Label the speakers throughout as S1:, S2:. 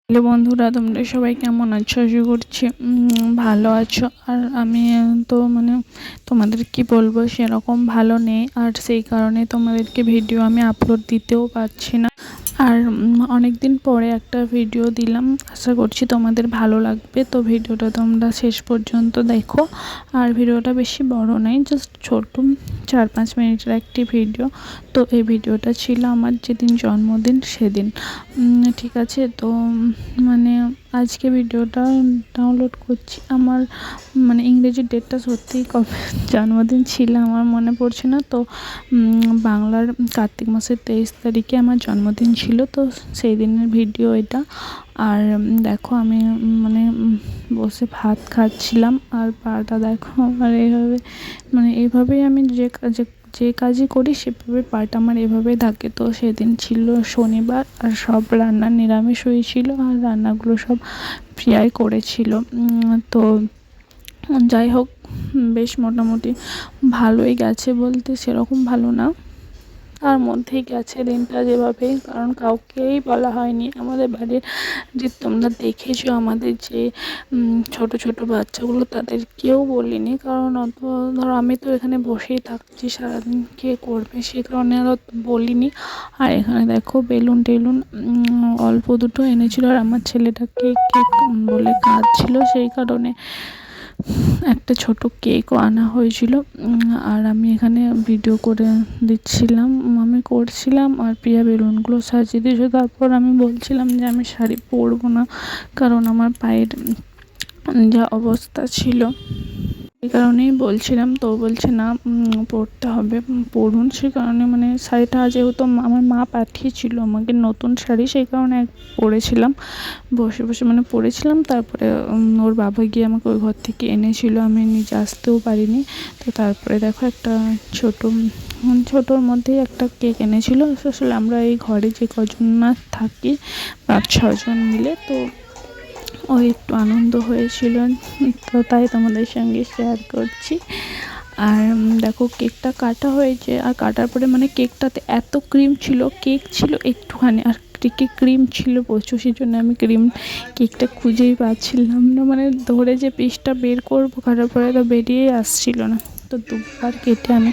S1: Hello বন্ধুরা, তোমরা সবাই কেমন আছো? আশা করছি ভালো আছো। আর আমি তো তোমাদের কি বলবো, সেরকম ভালো নেই। আর সেই কারণে তোমাদেরকে ভিডিও আমি আপলোড দিতেও পারছি না। আর অনেক দিন পরে একটা ভিডিও দিলাম, আশা করছি তোমাদের ভালো লাগবে। তো ভিডিওটা তোমরা শেষ পর্যন্ত দেখো। আর ভিডিওটা বেশি বড় নয়, জাস্ট ছোট 4-5 মিনিটের একটি ভিডিও। তো এই ভিডিওটা ছিল আমার যেদিন জন্মদিন সেদিন, ঠিক আছে। তো আজকে ভিডিওটা ডাউনলোড করছি। আমার ইংরেজি ডেটটা সত্যিই কবে জন্মদিন ছিল আমার মনে পড়ছে না। তো বাংলার কার্তিক মাসের 23 তারিখে আমার জন্মদিন ছিল। তো সেই দিনের ভিডিও এটা। আর দেখো আমি বসে ভাত খাচ্ছিলাম, আর পাটা দেখো আমার এইভাবেই আমি যে কাজই করি সেভাবে পাটা আমার এভাবেই থাকে। তো সেদিন ছিল শনিবার, আর সব রান্না নিরামিষ হয়েছিল, আর রান্নাগুলো সব প্রিয়াই করেছিল। তো যাই হোক, বেশ মোটামুটি ভালোই গেছে, বলতে সেরকম ভালো না, তার মধ্যেই গেছে দিনটা যেভাবেই। কারণ কাউকেই বলা হয়নি আমাদের বাড়ির, যে তোমরা দেখেছো আমাদের যে ছোট ছোট বাচ্চাগুলো, তাদের কেউ বলিনি। কারণ অত ধরো আমি তো এখানে বসেই থাকছি সারাদিন, কে করবে, সে কারণে আর বলিনি। আর এখানে দেখো বেলুন টেলুন অল্প দুটো এনেছিল, আর আমার ছেলেটা কেক কেক বলে কাঁদছিল, সেই কারণে একটা ছোট কেকও আনা হয়েছিল। আর আমি এখানে ভিডিও করে দিচ্ছিলাম, আমি করছিলাম, আর প্রিয়া বেলুনগুলো সাজিয়ে দিয়েছে। তারপর আমি বলছিলাম যে আমি শাড়ি পরবো না, কারণ আমার পায়ের যা অবস্থা ছিল, এই কারণেই বলছিলাম। তো বলছে না, পরতে হবে, পরুন। সে কারণে শাড়িটা যেহেতু আমার মা পাঠিয়েছিল আমাকে নতুন শাড়ি, সেই কারণে পরেছিলাম, বসে বসে পরেছিলাম। তারপরে ওর বাবা গিয়ে আমাকে ওই ঘর থেকে এনেছিল, আমি নিজে আসতেও পারিনি। তো তারপরে দেখো একটা ছোটোর মধ্যেই একটা কেক এনেছিল। আসলে আমরা এই ঘরে যে কজন না থাকি, 5-6 জন মিলে, তো ওই একটু আনন্দ হয়েছিল, তো তাই তোমাদের সঙ্গে শেয়ার করছি। আর দেখো কেকটা কাটা হয়েছে, আর কাটার পরে কেকটাতে এত ক্রিম ছিল, কেক ছিল একটুখানি, আর কেকে ক্রিম ছিল প্রচুর। সেই জন্য আমি কেকটা খুঁজেই পাচ্ছিলাম না, ধরে যে পিসটা বের করবো কাটার পরে তো বেরিয়েই আসছিল না। তো দুবার কেটে আমি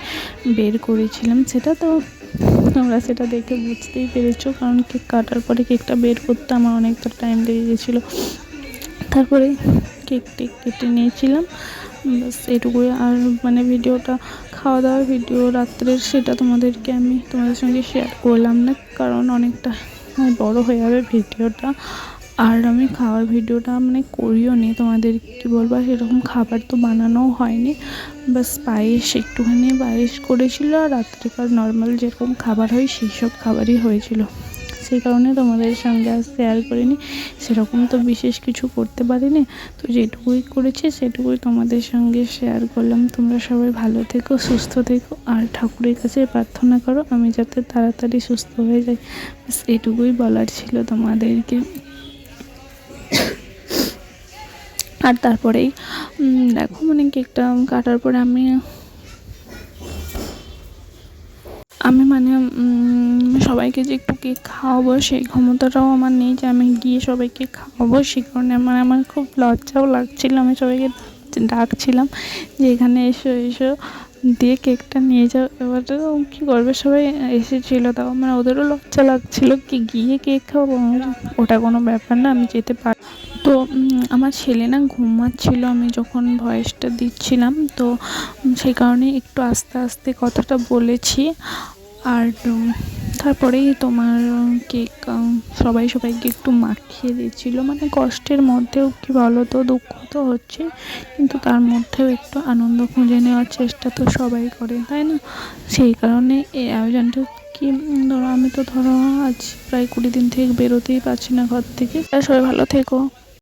S1: বের করেছিলাম, সেটা তো তোমরা সেটা দেখে বুঝতেই পেরেছো। কারণ কেক কাটার পরে কেকটা বের করতে আমার অনেকটা টাইম লেগে গেছিলো। তারপরে কেক কেটে নিয়েছিলাম, বাস এটুকুই। আর ভিডিওটা খাওয়া দাওয়ার ভিডিও রাত্রের, সেটা তোমাদের সঙ্গে শেয়ার করলাম না, কারণ অনেকটা বড় হয়ে যাবে ভিডিওটা। আর আমি খাওয়ার ভিডিওটা করিও নি, তোমাদের কি বলবো, সেরকম খাবার তো বানানোও হয়নি। বাস একটুখানি পায়েস করেছিল, আর রাত্রিকার নর্মাল যেরকম খাবার হয় সেই সব খাবারই হয়েছিল। সেই কারণে তোমাদের সঙ্গে আর শেয়ার করিনি, সেরকম তো বিশেষ কিছু করতে পারিনি। তো যেটুকুই করেছি সেটুকুই তোমাদের সঙ্গে শেয়ার করলাম। তোমরা সবাই ভালো থেকো, সুস্থ থেকো, আর ঠাকুরের কাছে প্রার্থনা করো আমি যাতে তাড়াতাড়ি সুস্থ হয়ে যাই। বাস এটুকুই বলার ছিল তোমাদেরকে। আর তারপরেই দেখো কেকটা কাটার পরে আমি সবাইকে যে একটু কেক খাওয়াবো সেই ক্ষমতাটাও আমার নেই, যে আমি গিয়ে সবাইকে খাওয়াবো। সেই কারণে আমার খুব লজ্জাও লাগছিল, আমি সবাইকে ডাকছিলাম যে এখানে এসো এসো, দিয়ে কেকটা নিয়ে যাও। এবার কী করবে, সবাই এসেছিলো, তাও ওদেরও লজ্জা লাগছিল কি গিয়ে কেক খাওয়াবো। ওটা কোনো ব্যাপার না, আমি যেতে পারি। তো আমার ছেলে ঘুমাচ্ছিল আমি যখন ভয়েসটা দিচ্ছিলাম, তো সেই কারণে একটু আস্তে আস্তে কথাটা বলেছি। আর তারপরেই তোমার কেক সবাইকে একটু মাখিয়ে দিচ্ছিলো, কষ্টের মধ্যেও কি বলো তো, দুঃখ তো হচ্ছে, কিন্তু তার মধ্যেও একটু আনন্দ খুঁজে নেওয়ার চেষ্টা তো সবাই করে, তাই না? সেই কারণে এই আয়োজনটা কি, আমি তো আজ প্রায় 20 দিন থেকে বেরোতেই পারছি না ঘর থেকে। সবাই ভালো থেকো।